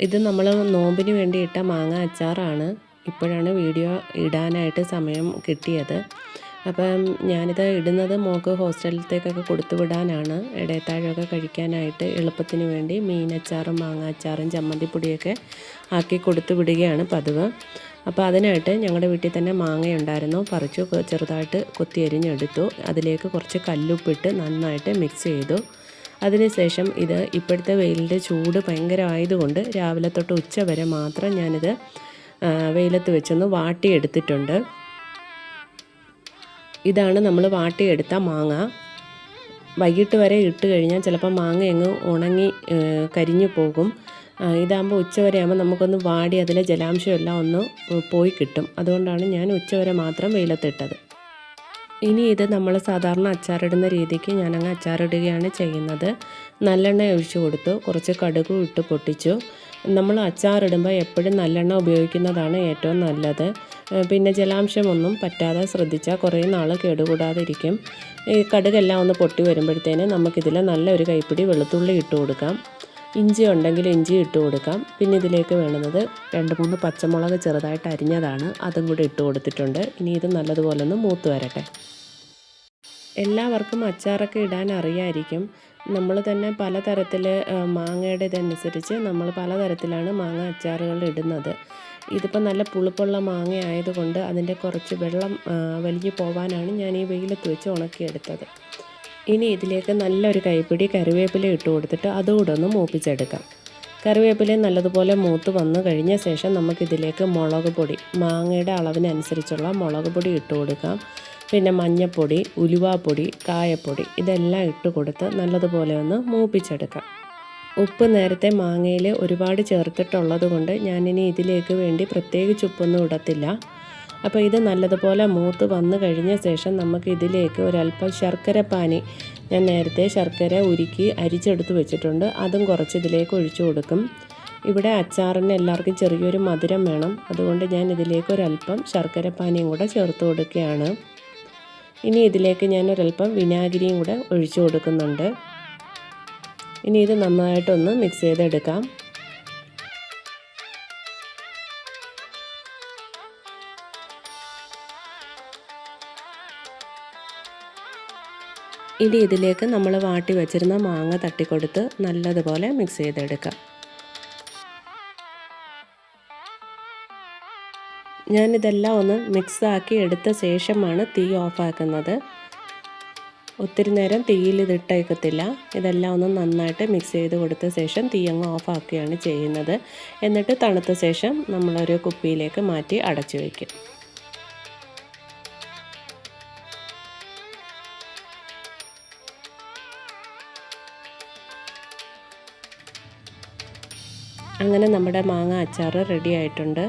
ഇത് നമ്മൾ നോമ്പിന് വേണ്ടി ഇട്ട മാങ്ങ അച്ചാറാണ്. ഇപ്പോഴാണ് വീഡിയോ ഇടാനായിട്ട് സമയം കിട്ടിയത്. അപ്പം ഞാനിത് ഇടുന്നത് മോൾക്ക് ഹോസ്റ്റലിലത്തേക്കൊക്കെ കൊടുത്തു വിടാനാണ്. ഇടയത്താഴമൊക്കെ കഴിക്കാനായിട്ട് എളുപ്പത്തിന് വേണ്ടി മീനച്ചാറും മാങ്ങ അച്ചാറും ചമ്മന്തിപ്പൊടിയൊക്കെ ആക്കി കൊടുത്തു വിടുകയാണ് പതിവ്. അപ്പോൾ അതിനായിട്ട് ഞങ്ങളുടെ വീട്ടിൽ തന്നെ മാങ്ങയുണ്ടായിരുന്നു. പറിച്ചു ചെറുതായിട്ട് കൊത്തി അരിഞ്ഞെടുത്തു. അതിലേക്ക് കുറച്ച് കല്ലുപ്പിട്ട് നന്നായിട്ട് മിക്സ് ചെയ്തു. അതിനുശേഷം ഇത് ഇപ്പോഴത്തെ വെയിലിൻ്റെ ചൂട് ഭയങ്കരമായതുകൊണ്ട് രാവിലെ തൊട്ട് ഉച്ച വരെ മാത്രം ഞാനിത് വെയിലത്ത് വെച്ചൊന്ന് വാട്ടിയെടുത്തിട്ടുണ്ട്. ഇതാണ് നമ്മൾ വാട്ടിയെടുത്ത മാങ്ങ. വൈകിട്ട് വരെ ഇട്ട് കഴിഞ്ഞാൽ ചിലപ്പോൾ മാങ്ങ അങ്ങ് ഉണങ്ങി കരിഞ്ഞു പോകും. ഇതാകുമ്പോൾ ഉച്ചവരെ ആകുമ്പോൾ നമുക്കൊന്ന് വാടി അതിലെ ജലാംശമെല്ലാം ഒന്ന് പോയി കിട്ടും. അതുകൊണ്ടാണ് ഞാൻ ഉച്ചവരെ മാത്രം വെയിലത്തിട്ടത്. ഇനി ഇത് നമ്മൾ സാധാരണ അച്ചാറിടുന്ന രീതിക്ക് ഞാനങ്ങ് അച്ചാറിടുകയാണ് ചെയ്യുന്നത്. നല്ലെണ്ണ ഒഴിച്ചു കൊടുത്തു, കുറച്ച് കടുകും ഇട്ട് പൊട്ടിച്ചു. നമ്മൾ അച്ചാറിടുമ്പോൾ എപ്പോഴും നല്ലെണ്ണ ഉപയോഗിക്കുന്നതാണ് ഏറ്റവും നല്ലത്. പിന്നെ ജലാംശമൊന്നും പറ്റാതെ ശ്രദ്ധിച്ചാൽ കുറേ നാൾ കേടുകൂടാതെ ഇരിക്കും. ഈ കടുകെല്ലാം ഒന്ന് പൊട്ടി വരുമ്പോഴത്തേന് നമുക്കിതിൽ നല്ലൊരു കൈപ്പിടി വെളുത്തുള്ളി ഇട്ട് കൊടുക്കാം. ഇഞ്ചി ഉണ്ടെങ്കിൽ ഇഞ്ചി ഇട്ട് കൊടുക്കാം. പിന്നെ ഇതിലേക്ക് വേണ്ടുന്നത് 2-3 പച്ചമുളക് ചെറുതായിട്ട് അരിഞ്ഞതാണ്, അതും കൂടി ഇട്ട് കൊടുത്തിട്ടുണ്ട്. ഇനി ഇത് നല്ലതുപോലെ ഒന്ന് മൂത്ത് വരട്ടെ. എല്ലാവർക്കും അച്ചാറൊക്കെ ഇടാൻ അറിയാമായിരിക്കും. നമ്മൾ തന്നെ പലതരത്തിൽ മാങ്ങയുടെ ഇതനുസരിച്ച് നമ്മൾ പലതരത്തിലാണ് മാങ്ങ അച്ചാറുകൾ ഇടുന്നത്. ഇതിപ്പോൾ നല്ല പുളിപ്പുള്ള മാങ്ങ ആയതുകൊണ്ട് അതിൻ്റെ കുറച്ച് വെള്ളം വലിഞ്ഞു പോകാനാണ് ഞാൻ ഈ വെയിലത്ത് വെച്ച് ഉണക്കിയെടുത്തത്. ഇനി ഇതിലേക്ക് നല്ലൊരു കൈപ്പിടി കറിവേപ്പില ഇട്ട് കൊടുത്തിട്ട് അതുകൂടെ ഒന്ന് മൂപ്പിച്ചെടുക്കാം. കറിവേപ്പില നല്ലതുപോലെ മൂത്ത് വന്നു കഴിഞ്ഞ ശേഷം നമുക്കിതിലേക്ക് മുളക് പൊടി, മാങ്ങയുടെ അളവിനനുസരിച്ചുള്ള മുളക് പൊടി ഇട്ട് കൊടുക്കാം. പിന്നെ മഞ്ഞൾപ്പൊടി, ഉലുവാപ്പൊടി, കായപ്പൊടി ഇതെല്ലാം ഇട്ട് കൊടുത്ത് നല്ലതുപോലെ ഒന്ന് മൂപ്പിച്ചെടുക്കാം. ഉപ്പ് നേരത്തെ മാങ്ങയിൽ ഒരുപാട് ചേർത്തിട്ടുള്ളത് കൊണ്ട് ഞാനിനി ഇതിലേക്ക് വേണ്ടി പ്രത്യേകിച്ച് ഉപ്പൊന്നും ഇടത്തില്ല. അപ്പോൾ ഇത് നല്ലതുപോലെ മൂത്ത് വന്നു കഴിഞ്ഞ ശേഷം നമുക്ക് ഇതിലേക്ക് ഒരല്പം ശർക്കര പാനി, ഞാൻ നേരത്തെ ശർക്കര ഉരുക്കി അരിച്ചെടുത്ത് വെച്ചിട്ടുണ്ട്, അതും കുറച്ച് ഇതിലേക്ക് ഒഴിച്ചു കൊടുക്കും. ഇവിടെ അച്ചാറിന് എല്ലാവർക്കും ചെറിയൊരു മധുരം വേണം, അതുകൊണ്ട് ഞാൻ ഇതിലേക്ക് ഒരല്പം ശർക്കര പാനിയും കൂടെ ചേർത്ത് കൊടുക്കുകയാണ്. ഇനി ഇതിലേക്ക് ഞാൻ ഒരല്പം വിനാഗിരിയും കൂടെ ഒഴിച്ചു കൊടുക്കുന്നുണ്ട്. ഇനി ഇത് നന്നായിട്ടൊന്ന് മിക്സ് ചെയ്തെടുക്കാം. ഇനി ഇതിലേക്ക് നമ്മൾ വാട്ടി വെച്ചിരുന്ന മാങ്ങ തട്ടിക്കൊടുത്ത് നല്ലതുപോലെ മിക്സ് ചെയ്തെടുക്കാം. ഞാനിതെല്ലാം ഒന്ന് മിക്സാക്കി എടുത്ത ശേഷമാണ് തീ ഓഫാക്കുന്നത്. ഒത്തിരി നേരം തീയിൽ ഇതിട്ടേക്കത്തില്ല. ഇതെല്ലാം ഒന്ന് നന്നായിട്ട് മിക്സ് ചെയ്ത് കൊടുത്ത ശേഷം തീ അങ്ങ് ഓഫാക്കുകയാണ് ചെയ്യുന്നത്. എന്നിട്ട് തണുത്ത ശേഷം നമ്മളൊരു കുപ്പിയിലേക്ക് മാറ്റി അടച്ചു വയ്ക്കും. അങ്ങനെ നമ്മുടെ മാങ്ങ അച്ചാർ റെഡി ആയിട്ടുണ്ട്.